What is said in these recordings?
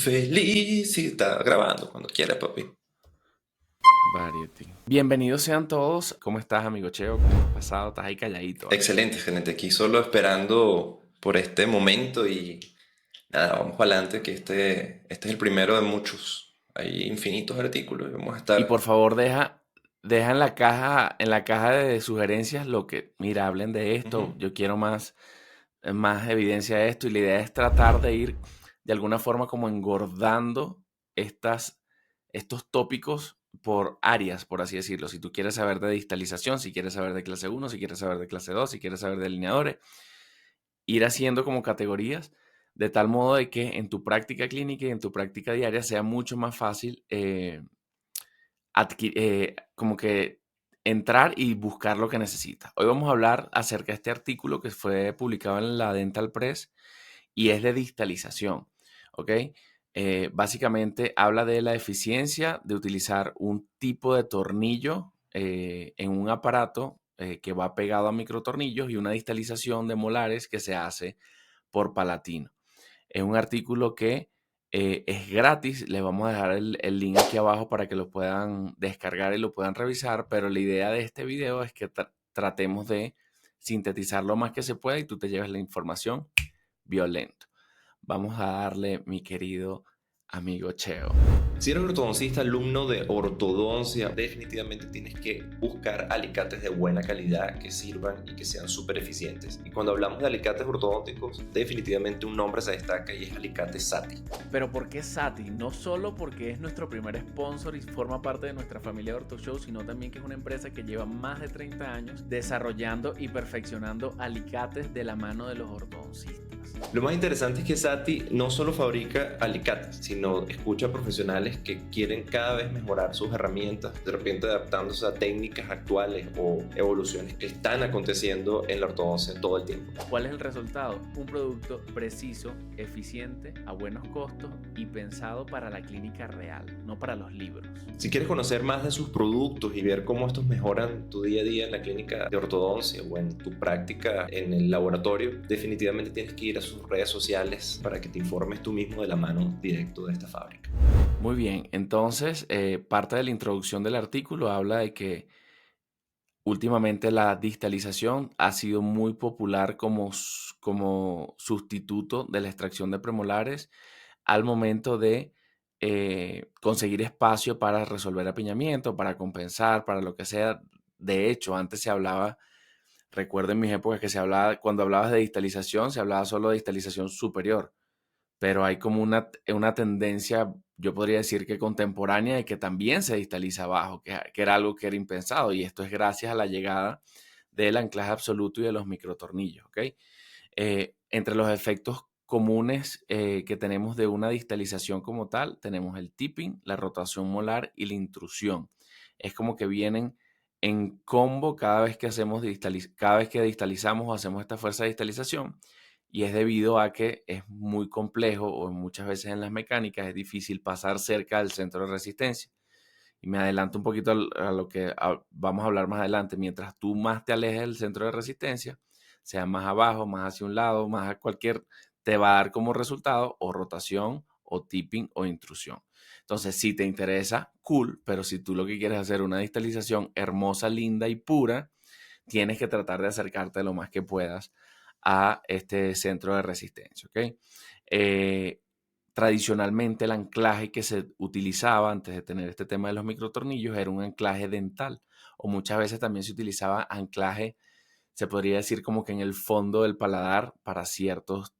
feliz y está grabando cuando quiera, papi. Variety. Bienvenidos sean todos. ¿Cómo estás, amigo Cheo? ¿Cómo has pasado? Estás ahí calladito, ¿vale? Excelente, excelente. Aquí solo esperando por este momento y nada, vamos para adelante que este es el primero de muchos. Hay infinitos artículos y vamos a Y por estar. favor, deja en la caja de sugerencias lo que, mira, hablen de esto. Ujú. Yo quiero más evidencia de esto. Y la idea es tratar de ir de alguna forma como engordando estas, estos tópicos por áreas, por así decirlo. Si tú quieres saber de distalización, si quieres saber de clase uno, si quieres saber de clase 2, si quieres saber de alineadores, ir haciendo como categorías de tal modo de que en tu práctica clínica y en tu práctica diaria sea mucho más fácil como que entrar y buscar lo que necesitas. Hoy vamos a hablar acerca de este artículo que fue publicado en la Dental Press y es de distalización, ¿ok? Básicamente habla de la eficiencia de utilizar un tipo de tornillo en un aparato que va pegado a microtornillos y una distalización de molares que se hace por Palatino. Es un artículo que es gratis, les vamos a dejar el link aquí abajo para que lo puedan descargar y lo puedan revisar, pero la idea de este video es que tratemos de sintetizar lo más que se pueda y tú te lleves la información violento. Vamos a darle, mi querido amigo Cheo. Si eres ortodoncista, alumno de ortodoncia, definitivamente tienes que buscar alicates de buena calidad que sirvan y que sean súper eficientes. Y cuando hablamos de alicates ortodónticos, definitivamente un nombre se destaca y es alicate Sati. Pero ¿por qué Sati? No solo porque es nuestro primer sponsor y forma parte de nuestra familia de Orto Show, sino también que es una empresa que lleva más de 30 años desarrollando y perfeccionando alicates de la mano de los ortodoncistas. Lo más interesante es que Sati no solo fabrica alicates, sino escucha a profesionales que quieren cada vez mejorar sus herramientas, de repente adaptándose a técnicas actuales o evoluciones que están aconteciendo en la ortodoncia todo el tiempo. ¿Cuál es el resultado? Un producto preciso, eficiente, a buenos costos y pensado para la clínica real, no para los libros. Si quieres conocer más de sus productos y ver cómo estos mejoran tu día a día en la clínica de ortodoncia o en tu práctica en el laboratorio, definitivamente tienes que ir a sus redes sociales para que te informes tú mismo de la mano directo de esta fábrica. Muy bien, entonces parte de la introducción del artículo habla de que últimamente la distalización ha sido muy popular como sustituto de la extracción de premolares al momento de conseguir espacio para resolver apiñamiento, para compensar, para lo que sea. De hecho, antes se hablaba, recuerdo en mis épocas que se hablaba, cuando hablabas de distalización, se hablaba solo de distalización superior, pero hay como una tendencia, yo podría decir que contemporánea, de que también se distaliza abajo, que era algo que era impensado, y esto es gracias a la llegada del anclaje absoluto y de los microtornillos, ¿ok? Entre los efectos comunes que tenemos de una distalización como tal, tenemos el tipping, la rotación molar y la intrusión. Es como que vienen en combo cada vez que cada vez que distalizamos o hacemos esta fuerza de distalización, y es debido a que es muy complejo o muchas veces en las mecánicas es difícil pasar cerca del centro de resistencia. Y me adelanto un poquito a lo que vamos a hablar más adelante. Mientras tú más te alejes del centro de resistencia, sea más abajo, más hacia un lado, más a cualquier, te va a dar como resultado o rotación o tipping o intrusión. Entonces, si te interesa, cool, pero si tú lo que quieres hacer es una distalización hermosa, linda y pura, tienes que tratar de acercarte lo más que puedas a este centro de resistencia, ¿ok? Eh, Tradicionalmente el anclaje que se utilizaba antes de tener este tema de los microtornillos era un anclaje dental, o muchas veces también se utilizaba anclaje, se podría decir como que en el fondo del paladar para ciertos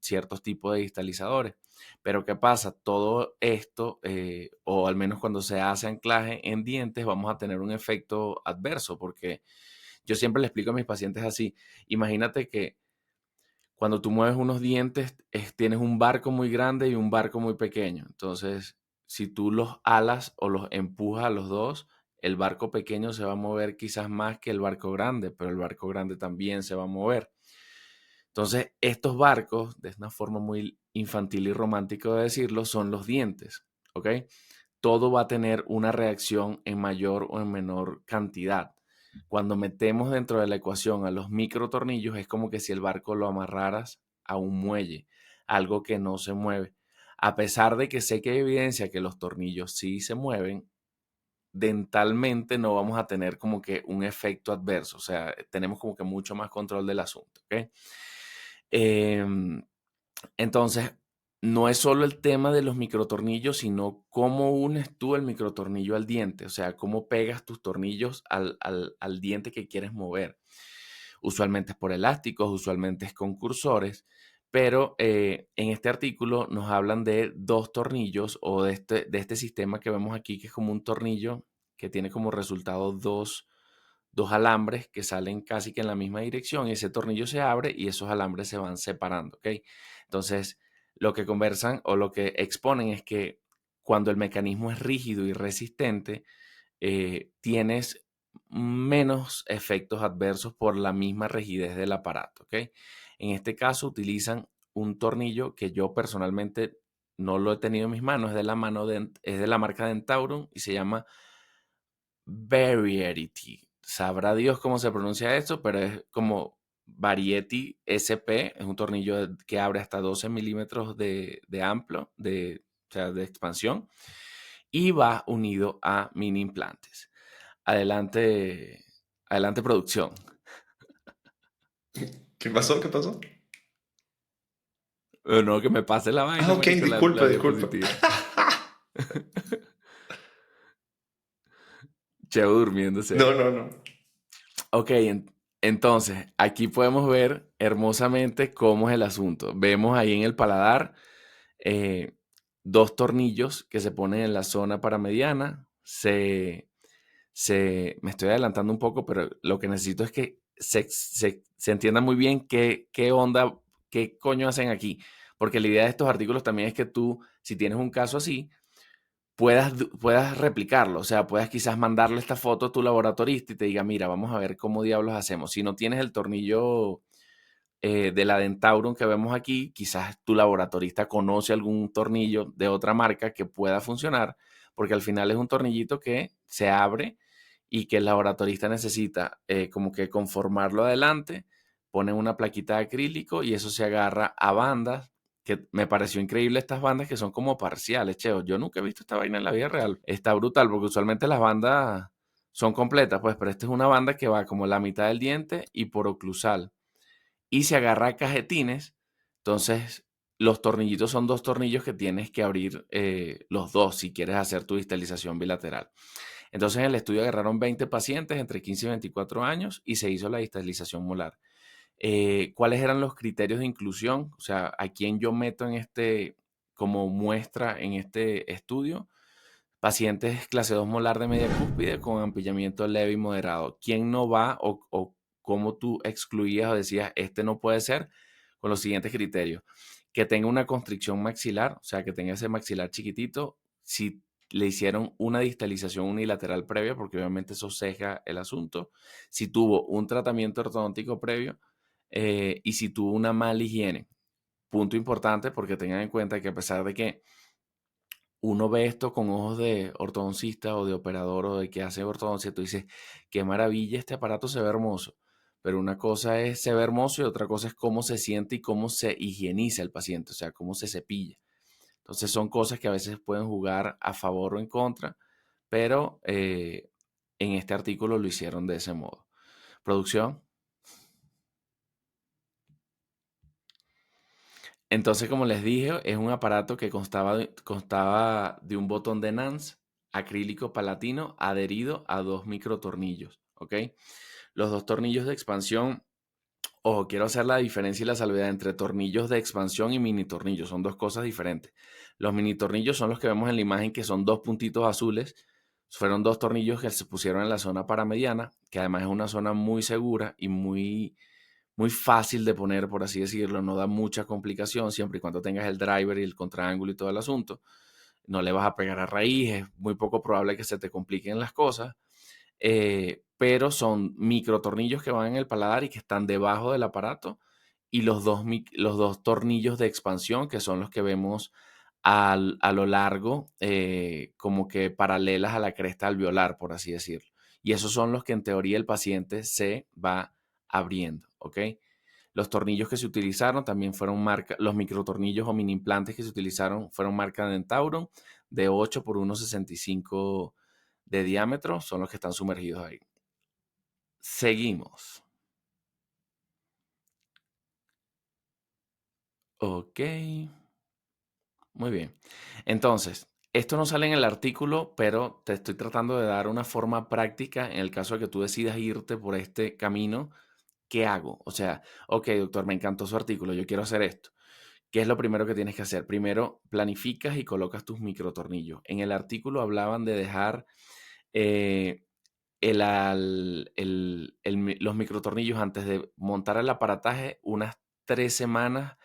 tipos de distalizadores. Pero ¿qué pasa? Todo esto, o al menos cuando se hace anclaje en dientes, vamos a tener un efecto adverso, porque yo siempre le explico a mis pacientes así: imagínate que cuando tú mueves unos dientes, tienes un barco muy grande y un barco muy pequeño. Entonces, si tú los alas o los empujas a los dos, el barco pequeño se va a mover quizás más que el barco grande, pero el barco grande también se va a mover. Entonces, estos barcos, de una forma muy infantil y romántica de decirlo, son los dientes, ¿ok? Todo va a tener una reacción en mayor o en menor cantidad. Cuando metemos dentro de la ecuación a los microtornillos, es como que si el barco lo amarraras a un muelle, algo que no se mueve. a pesar de que sé que hay evidencia que los tornillos sí se mueven, dentalmente no vamos a tener como que un efecto adverso, o sea, tenemos como que mucho más control del asunto, ¿ok? Em, entonces, no es solo el tema de los microtornillos, sino cómo unes tú el microtornillo al diente, o sea, cómo pegas tus tornillos al diente que quieres mover. Usualmente es por elásticos, usualmente es con cursores, pero en este artículo nos hablan de dos tornillos o de este sistema que vemos aquí, que es como un tornillo que tiene como resultado dos alambres que salen casi que en la misma dirección y ese tornillo se abre y esos alambres se van separando, ¿ok? Entonces, lo que conversan o lo que exponen es que cuando el mecanismo es rígido y resistente, tienes menos efectos adversos por la misma rigidez del aparato, ¿ok? En este caso utilizan un tornillo que yo personalmente no lo he tenido en mis manos, es de la marca Dentaurum y se llama Variety. Sabrá Dios cómo se pronuncia esto, pero es como Variety SP, es un tornillo que abre hasta 12 milímetros de amplio, o sea, de expansión, y va unido a mini implantes. Adelante, adelante producción. ¿Qué pasó? ¿Qué pasó? No, que me pase la Ah, vaina, ok, marico, disculpa, la disculpa. diapositiva. Cheo durmiéndose. No, no, no. Ok, entonces, aquí podemos ver hermosamente cómo es el asunto. Vemos ahí en el paladar eh, dos tornillos que se ponen en la zona paramediana. Me estoy adelantando un poco, pero lo que necesito es que se entienda muy bien qué onda, qué coño hacen aquí. Porque la idea de estos artículos también es que tú, si tienes un caso así, puedas replicarlo. O sea, puedas quizás mandarle esta foto a tu laboratorista y te diga, mira, vamos a ver cómo diablos hacemos. Si no tienes el tornillo de la Dentaurum que vemos aquí, quizás tu laboratorista conoce algún tornillo de otra marca que pueda funcionar, porque al final es un tornillito que se abre y que el laboratorista necesita como que conformarlo adelante, pone una plaquita de acrílico y eso se agarra a bandas, que me pareció increíble estas bandas que son como parciales, cheo. Yo nunca he visto esta vaina en la vida real. Está brutal porque usualmente las bandas son completas, pues, pero esta es una banda que va como la mitad del diente y por oclusal y se agarra a cajetines. Entonces, los tornillitos son dos tornillos que tienes que abrir los dos si quieres hacer tu distalización bilateral. Entonces, en el estudio agarraron 20 pacientes entre 15 y 24 años y se hizo la distalización molar. ¿Cuáles eran los criterios de inclusión? O sea, ¿a quién yo meto en como muestra en este estudio? Pacientes clase 2 molar de media cúspide con ampillamiento leve y moderado. ¿Quién no va o cómo tú excluías o decías, este no puede ser? Con los siguientes criterios. Que tenga una constricción maxilar, o sea, que tenga ese maxilar chiquitito. Si le hicieron una distalización unilateral previa, porque obviamente eso ceja el asunto. Si tuvo un tratamiento ortodóntico previo y si tuvo una mala higiene. Punto importante porque tengan en cuenta que a pesar de que uno ve esto con ojos de ortodoncista o de operador o de que hace ortodoncia, tú dices, qué maravilla, este aparato se ve hermoso. Pero una cosa es se ve hermoso y otra cosa es cómo se siente y cómo se higieniza el paciente, o sea, cómo se cepilla. Entonces son cosas que a veces pueden jugar a favor o en contra, pero en este artículo lo hicieron de ese modo. Producción. Entonces, como les dije, es un aparato que constaba de un botón de Nance acrílico palatino adherido a dos microtornillos, ¿ok? Los dos tornillos de expansión, ojo, quiero hacer la diferencia y la salvedad entre tornillos de expansión y mini tornillos, son dos cosas diferentes. Los mini tornillos son los que vemos en la imagen, que son dos puntitos azules. Fueron dos tornillos que se pusieron en la zona paramediana, que además es una zona muy segura y muy fácil de poner, por así decirlo, no da mucha complicación siempre y cuando tengas el driver y el contraángulo y todo el asunto. No le vas a pegar a raíz, es muy poco probable que se te compliquen las cosas, pero son micro tornillos que van en el paladar y que están debajo del aparato y los dos tornillos de expansión que son los que vemos a lo largo, como que paralelas a la cresta alveolar, por así decirlo. Y esos son los que en teoría el paciente se va abriendo, ¿ok? Los tornillos que se utilizaron también fueron marca, los microtornillos o mini implantes que se utilizaron fueron marca Dentauron de 8 por 1,65 de diámetro, son los que están sumergidos ahí. Seguimos. Ok. Muy bien. Entonces, esto no sale en el artículo, pero te estoy tratando de dar una forma práctica en el caso de que tú decidas irte por este camino. ¿Qué hago? O sea, ok, doctor, me encantó su artículo, yo quiero hacer esto. ¿Qué es lo primero que tienes que hacer? Primero, planificas y colocas tus microtornillos. En el artículo hablaban de dejar eh, los microtornillos antes de montar el aparataje unas 3 semanas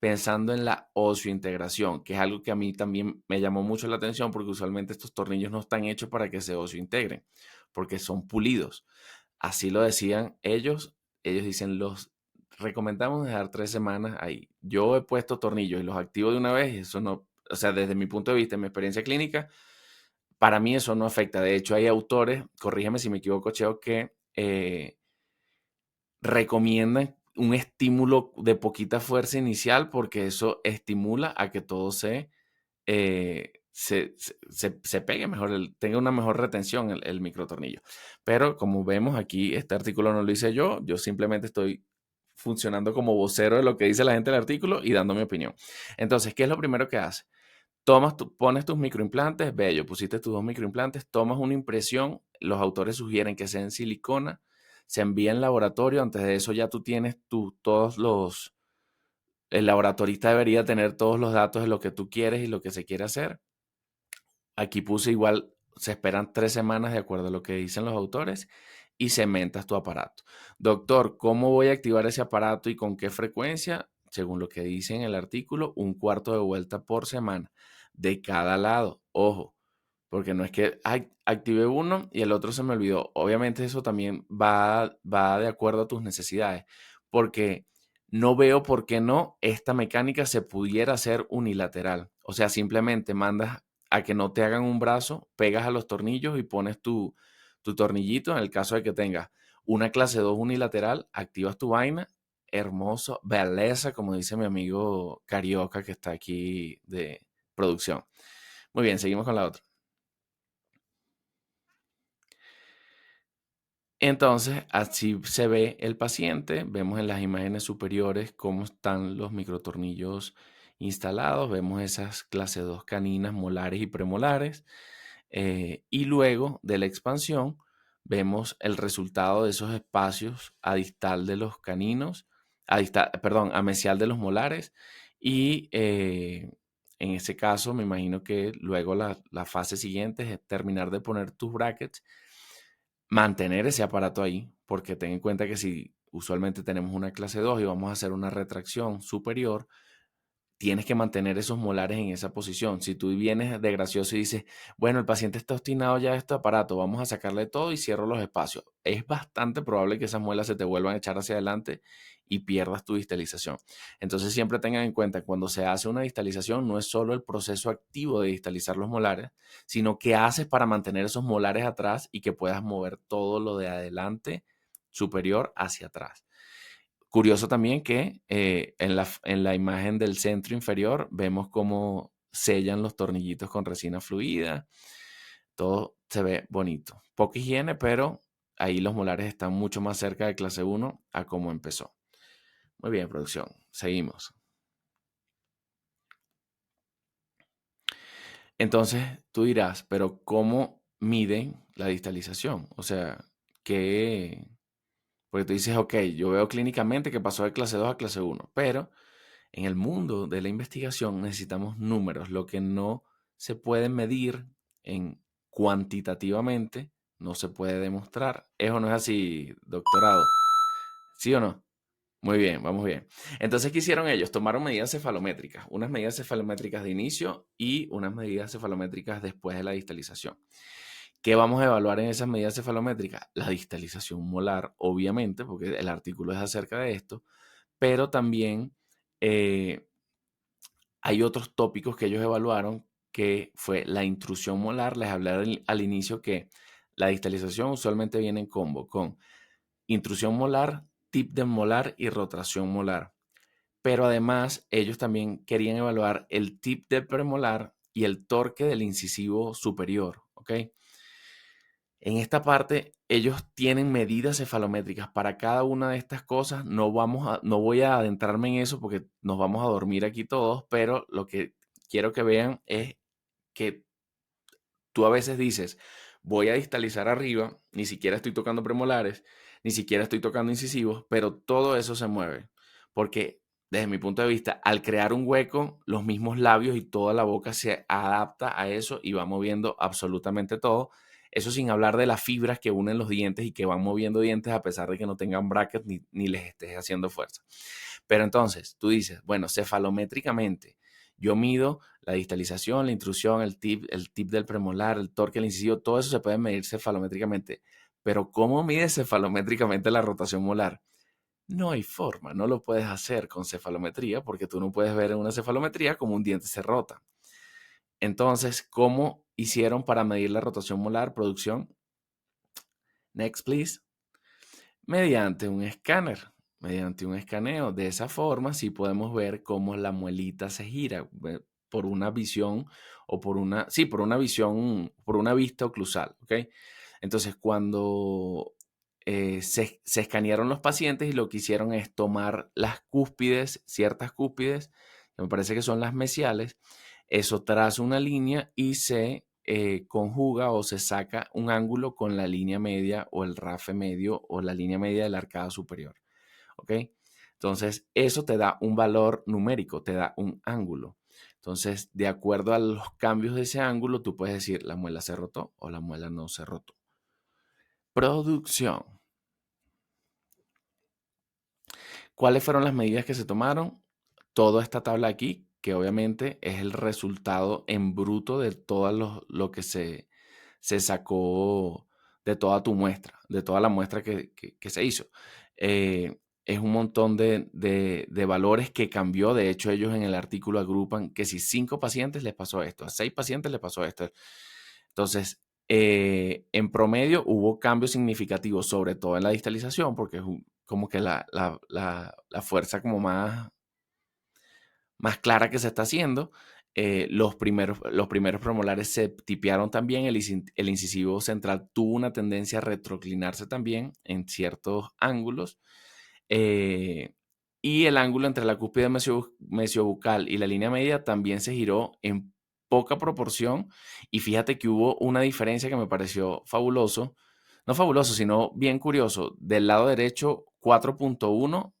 pensando en la osseointegración, que es algo que a mí también me llamó mucho la atención porque usualmente estos tornillos no están hechos para que se osseointegren, porque son pulidos. Así lo decían ellos. Ellos dicen, los recomendamos dejar 3 semanas ahí. Yo he puesto tornillos y los activo de una vez y eso no, o sea, desde mi punto de vista, en mi experiencia clínica, para mí eso no afecta. De hecho, hay autores, corrígeme si me equivoco, Cheo, que recomiendan un estímulo de poquita fuerza inicial porque eso estimula a que todo se pegue mejor, tenga una mejor retención el microtornillo. Pero como vemos aquí, este artículo no lo hice yo simplemente estoy funcionando como vocero de lo que dice la gente del artículo y dando mi opinión. Entonces, ¿qué es lo primero que hace? Pones tus microimplantes, bello, pusiste tus 2 microimplantes, tomas una impresión, los autores sugieren que sea en silicona, se envía en laboratorio, antes de eso ya tú tienes el laboratorista debería tener todos los datos de lo que tú quieres y lo que se quiere hacer. Aquí puse igual, se esperan 3 semanas de acuerdo a lo que dicen los autores y cementas tu aparato. Doctor, ¿cómo voy a activar ese aparato y con qué frecuencia? Según lo que dice en el artículo, 1/4 de vuelta por semana de cada lado. Ojo, porque no es que activé uno y el otro se me olvidó. Obviamente eso también va de acuerdo a tus necesidades, porque no veo por qué no esta mecánica se pudiera hacer unilateral. O sea, simplemente mandas a que no te hagan un brazo, pegas a los tornillos y pones tu tornillito. En el caso de que tengas una clase 2 unilateral, activas tu vaina. Hermoso, belleza, como dice mi amigo Carioca que está aquí de producción. Muy bien, seguimos con la otra. Entonces, así se ve el paciente. Vemos en las imágenes superiores cómo están los microtornillos instalados. Vemos esas clase 2 caninas molares y premolares. Y luego de la expansión, vemos el resultado de esos espacios a distal de los caninos, perdón, a mesial de los molares. Y en ese caso, me imagino que luego la fase siguiente es terminar de poner tus brackets, mantener ese aparato ahí, porque ten en cuenta que si usualmente tenemos una clase 2 y vamos a hacer una retracción superior, tienes que mantener esos molares en esa posición. Si tú vienes de gracioso y dices, bueno, el paciente está obstinado ya de este aparato, vamos a sacarle todo y cierro los espacios, es bastante probable que esas muelas se te vuelvan a echar hacia adelante y pierdas tu distalización. Entonces siempre tengan en cuenta, cuando se hace una distalización, no es solo el proceso activo de distalizar los molares, sino qué haces para mantener esos molares atrás y que puedas mover todo lo de adelante superior hacia atrás. Curioso también que en la imagen del centro inferior vemos cómo sellan los tornillitos con resina fluida. Todo se ve bonito. Poca higiene, pero ahí los molares están mucho más cerca de clase 1 a como empezó. Muy bien, producción. Seguimos. Entonces tú dirás, pero ¿cómo miden la distalización? O sea, ¿qué? Porque tú dices, ok, yo veo clínicamente que pasó de clase 2 a clase 1, pero en el mundo de la investigación necesitamos números. Lo que no se puede medir cuantitativamente no se puede demostrar. ¿Eso no es así, doctorado? ¿Sí o no? Muy bien, vamos bien. Entonces, ¿qué hicieron ellos? Tomaron medidas cefalométricas, unas medidas cefalométricas de inicio y unas medidas cefalométricas después de la distalización. ¿Qué vamos a evaluar en esas medidas cefalométricas? La distalización molar, obviamente, porque el artículo es acerca de esto, pero también eh, hay otros tópicos que ellos evaluaron, que fue la intrusión molar. Les hablé al inicio que la distalización usualmente viene en combo con intrusión molar tip del molar y rotación molar. Pero además, ellos también querían evaluar el tip del premolar y el torque del incisivo superior, ¿ok? En esta parte, ellos tienen medidas cefalométricas para cada una de estas cosas. No voy a adentrarme en eso porque nos vamos a dormir aquí todos, pero lo que quiero que vean es que tú a veces dices, voy a distalizar arriba, ni siquiera estoy tocando premolares, ni siquiera estoy tocando incisivos, pero todo eso se mueve. Porque desde mi punto de vista, al crear un hueco, los mismos labios y toda la boca se adapta a eso y va moviendo absolutamente todo. Eso sin hablar de las fibras que unen los dientes y que van moviendo dientes a pesar de que no tengan brackets ni les estés haciendo fuerza. Pero entonces, tú dices, bueno, cefalométricamente, yo mido la distalización, la intrusión, el tip del premolar, el torque, el incisivo, todo eso se puede medir cefalométricamente. Pero ¿cómo mides cefalométricamente la rotación molar? No hay forma, no lo puedes hacer con cefalometría porque tú no puedes ver en una cefalometría cómo un diente se rota. Entonces, ¿cómo hicieron para medir la rotación molar? Producción. Next, please. Mediante un escáner, mediante un escaneo. De esa forma, sí podemos ver cómo la muelita se gira por una visión o por una visión, por una vista oclusal, ¿ok? Entonces, cuando se escanearon los pacientes y lo que hicieron es tomar las cúspides, ciertas cúspides, que me parece que son las mesiales, eso traza una línea y se conjuga o se saca un ángulo con la línea media o el rafe medio o la línea media de la arcada superior. ¿Ok? Entonces, eso te da un valor numérico, te da un ángulo. Entonces, de acuerdo a los cambios de ese ángulo, tú puedes decir la muela se rotó o la muela no se rotó. Producción. ¿Cuáles fueron las medidas que se tomaron? Toda esta tabla aquí, que obviamente es el resultado en bruto de todo lo que se sacó de toda tu muestra, de toda la muestra que se hizo. Es un montón de valores que cambió. De hecho, ellos en el artículo agrupan que si 5 pacientes les pasó esto, a 6 pacientes les pasó esto. Entonces, en promedio hubo cambios significativos, sobre todo en la distalización, porque es como que la fuerza como más clara que se está haciendo. Los primeros premolares se tipearon también, el incisivo central tuvo una tendencia a retroclinarse también en ciertos ángulos, y el ángulo entre la cúspide mesiobucal y la línea media también se giró en poca proporción, y fíjate que hubo una diferencia que me pareció fabuloso, no fabuloso, sino bien curioso. Del lado derecho 4.1,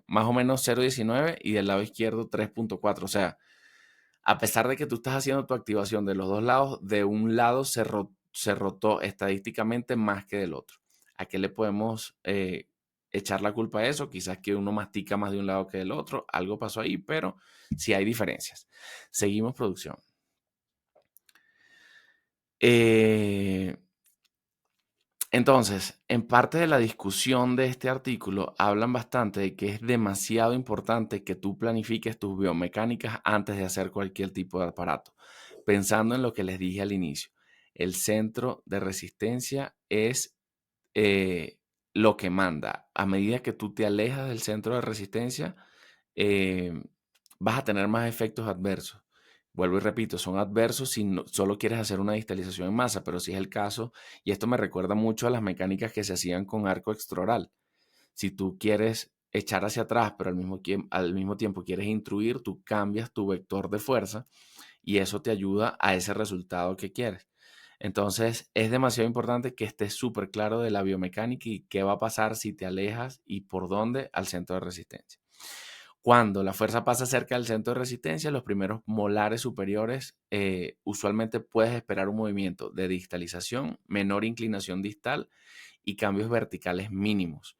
más o menos 0.19, y del lado izquierdo 3.4. O sea, a pesar de que tú estás haciendo tu activación de los dos lados, de un lado se rotó estadísticamente más que del otro. ¿A qué le podemos echar la culpa a eso? Quizás que uno mastica más de un lado que del otro. Algo pasó ahí, pero sí hay diferencias. Seguimos, producción. Entonces, en parte de la discusión de este artículo hablan bastante de que es demasiado importante que tú planifiques tus biomecánicas antes de hacer cualquier tipo de aparato, pensando en lo que les dije al inicio. El centro de resistencia es lo que manda. A medida que tú te alejas del centro de resistencia, eh, vas a tener más efectos adversos. Vuelvo y repito, son adversos si solo quieres hacer una distalización en masa, pero si es el caso, y esto me recuerda mucho a las mecánicas que se hacían con arco extraoral. Si tú quieres echar hacia atrás, pero al mismo tiempo quieres intruir, tú cambias tu vector de fuerza y eso te ayuda a ese resultado que quieres. Entonces, es demasiado importante que estés súper claro de la biomecánica y qué va a pasar si te alejas y por dónde al centro de resistencia. Cuando la fuerza pasa cerca del centro de resistencia, los primeros molares superiores, usualmente puedes esperar un movimiento de distalización, menor inclinación distal y cambios verticales mínimos.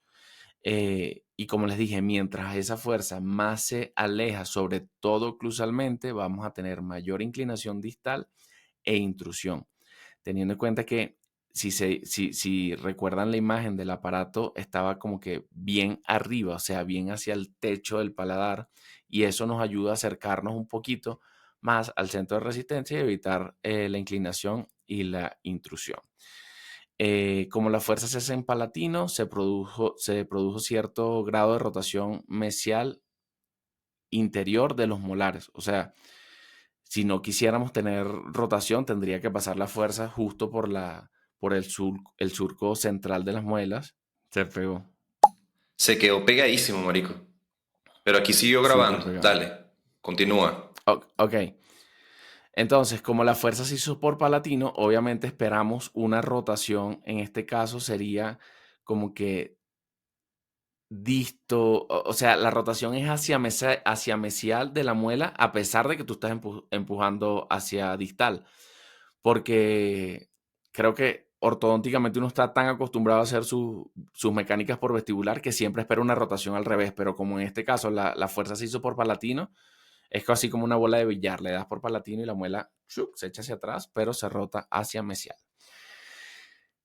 Y como les dije, mientras esa fuerza más se aleja, sobre todo oclusalmente, vamos a tener mayor inclinación distal e intrusión. Teniendo en cuenta que si recuerdan la imagen del aparato, estaba como que bien arriba, o sea, bien hacia el techo del paladar, y eso nos ayuda a acercarnos un poquito más al centro de resistencia y evitar la inclinación y la intrusión. como la fuerza se hace en palatino, se produjo cierto grado de rotación mesial interior de los molares. O sea, si no quisiéramos tener rotación, tendría que pasar la fuerza justo por el surco central de las muelas. Se pegó. Se quedó pegadísimo, marico. Pero aquí siguió Súper grabando. pegado. Dale, continúa. Ok. Entonces, como la fuerza se hizo por palatino, obviamente esperamos una rotación. En este caso sería como que disto, o sea, la rotación es hacia mesial de la muela, a pesar de que tú estás empujando hacia distal, porque creo que ortodónticamente uno está tan acostumbrado a hacer sus mecánicas por vestibular que siempre espera una rotación al revés, pero como en este caso la fuerza se hizo por palatino, es así como una bola de billar, le das por palatino y la muela se echa hacia atrás, pero se rota hacia mesial.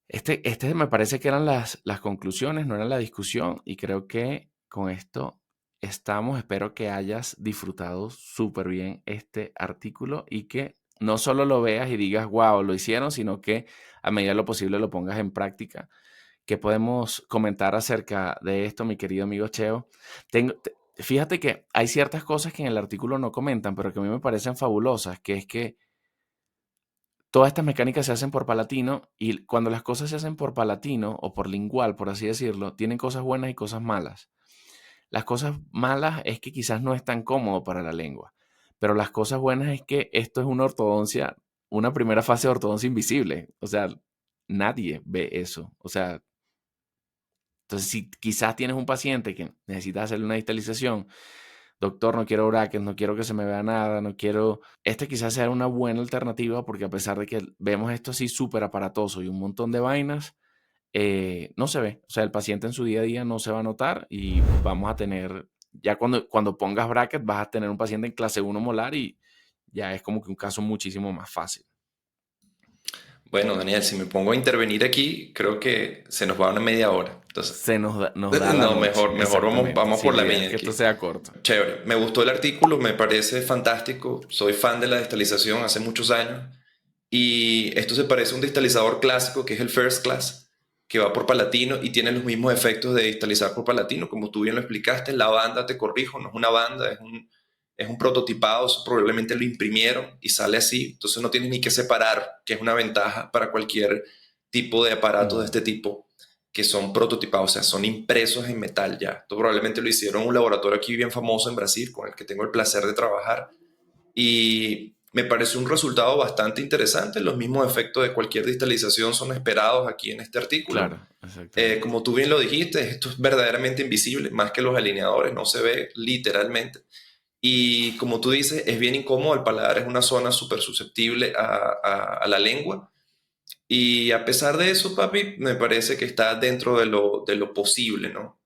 Este me parece que eran las conclusiones, no era la discusión, y creo que con esto estamos. Espero que hayas disfrutado súper bien este artículo y que no solo lo veas y digas, wow, lo hicieron, sino que a medida de lo posible lo pongas en práctica. ¿Qué podemos comentar acerca de esto, mi querido amigo Cheo? Fíjate que hay ciertas cosas que en el artículo no comentan, pero que a mí me parecen fabulosas, que es que todas estas mecánicas se hacen por palatino y cuando las cosas se hacen por palatino o por lingual, por así decirlo, tienen cosas buenas y cosas malas. Las cosas malas es que quizás no es tan cómodo para la lengua, pero las cosas buenas es que esto es una ortodoncia, una primera fase de ortodoncia invisible. O sea, nadie ve eso. O sea, entonces si quizás tienes un paciente que necesita hacerle una distalización, doctor, no quiero brackets, no quiero que se me vea nada, no quiero. Este quizás sea una buena alternativa porque a pesar de que vemos esto así súper aparatoso y un montón de vainas, no se ve. O sea, el paciente en su día a día no se va a notar y vamos a tener, ya cuando pongas bracket, vas a tener un paciente en clase 1 molar y ya es como que un caso muchísimo más fácil. Bueno, Daniel, si me pongo a intervenir aquí, creo que se nos va una media hora. Entonces, Nos da la no, noche, mejor exactamente. vamos Sí, por la la idea es mía que esto aquí. sea corto. Chévere, me gustó el artículo, me parece fantástico. Soy fan de la distalización hace muchos años. Y esto se parece a un distalizador clásico que es el First Class, que va por palatino y tiene los mismos efectos de distalizar por palatino. Como tú bien lo explicaste, la banda, te corrijo, no es una banda, es un prototipado, eso probablemente lo imprimieron y sale así. Entonces no tienes ni que separar, que es una ventaja para cualquier tipo de aparato de este tipo, que son prototipados, o sea, son impresos en metal ya. Esto probablemente lo hicieron en un laboratorio aquí bien famoso en Brasil, con el que tengo el placer de trabajar y me parece un resultado bastante interesante. Los mismos efectos de cualquier distalización son esperados aquí en este artículo. Claro, exactamente. Como tú bien lo dijiste, esto es verdaderamente invisible, más que los alineadores, no se ve literalmente. Y como tú dices, es bien incómodo, el paladar es una zona súper susceptible a la lengua. Y a pesar de eso, papi, me parece que está dentro de lo posible, ¿no?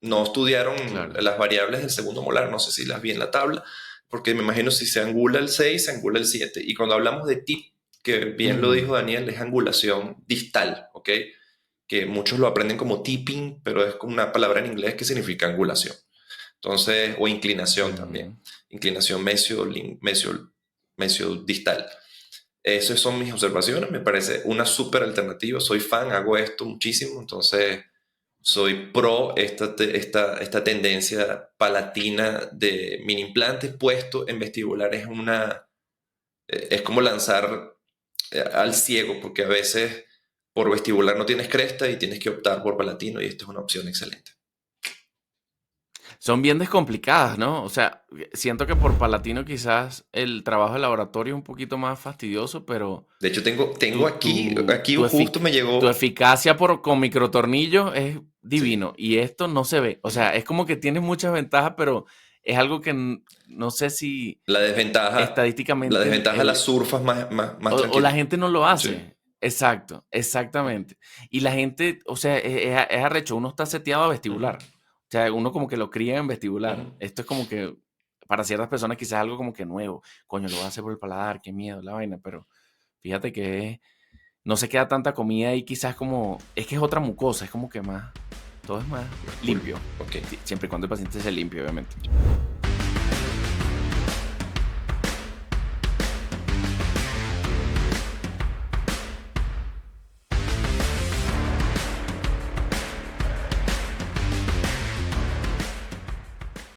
No estudiaron Claro. las variables del segundo molar, no sé si las vi en la tabla, porque me imagino si se angula el 6 se angula el 7. Y cuando hablamos de tip, que bien lo Ujú, dijo Daniel, es angulación distal, ¿ok? Que muchos lo aprenden como tipping, pero es como una palabra en inglés que significa angulación. Entonces, o inclinación también. ujú. Inclinación mesio distal. Esas son mis observaciones, me parece una súper alternativa. Soy fan, hago esto muchísimo, entonces soy pro esta tendencia palatina de mini implantes puesto en vestibular. Es como lanzar al ciego, porque a veces por vestibular no tienes cresta y tienes que optar por palatino y esta es una opción excelente. Son bien descomplicadas, ¿no? O sea, siento que por palatino quizás el trabajo de laboratorio es un poquito más fastidioso, pero De hecho, tengo tu, aquí, tu, aquí tu, justo efic- me tu llegó, eficacia con microtornillos es sí, divino y esto no se ve. O sea, es como que tienes muchas ventajas, pero es algo que no sé si la desventaja, la estadísticamente desventaja de las surfas más o la tranquila. gente no lo Sí. hace. Exacto, exactamente. Y la gente, o sea, es arrecho, uno está seteado a Ujú, vestibular. O sea, uno como que lo cría en ujú. vestibular. Esto es como que, para ciertas personas quizás algo como que nuevo. Coño, lo voy a hacer por el paladar, qué miedo la vaina, pero fíjate que no se queda tanta comida y quizás como, es que es otra mucosa, es como que más, todo es más Cool. limpio. Ok. Siempre y cuando el paciente se limpie, obviamente.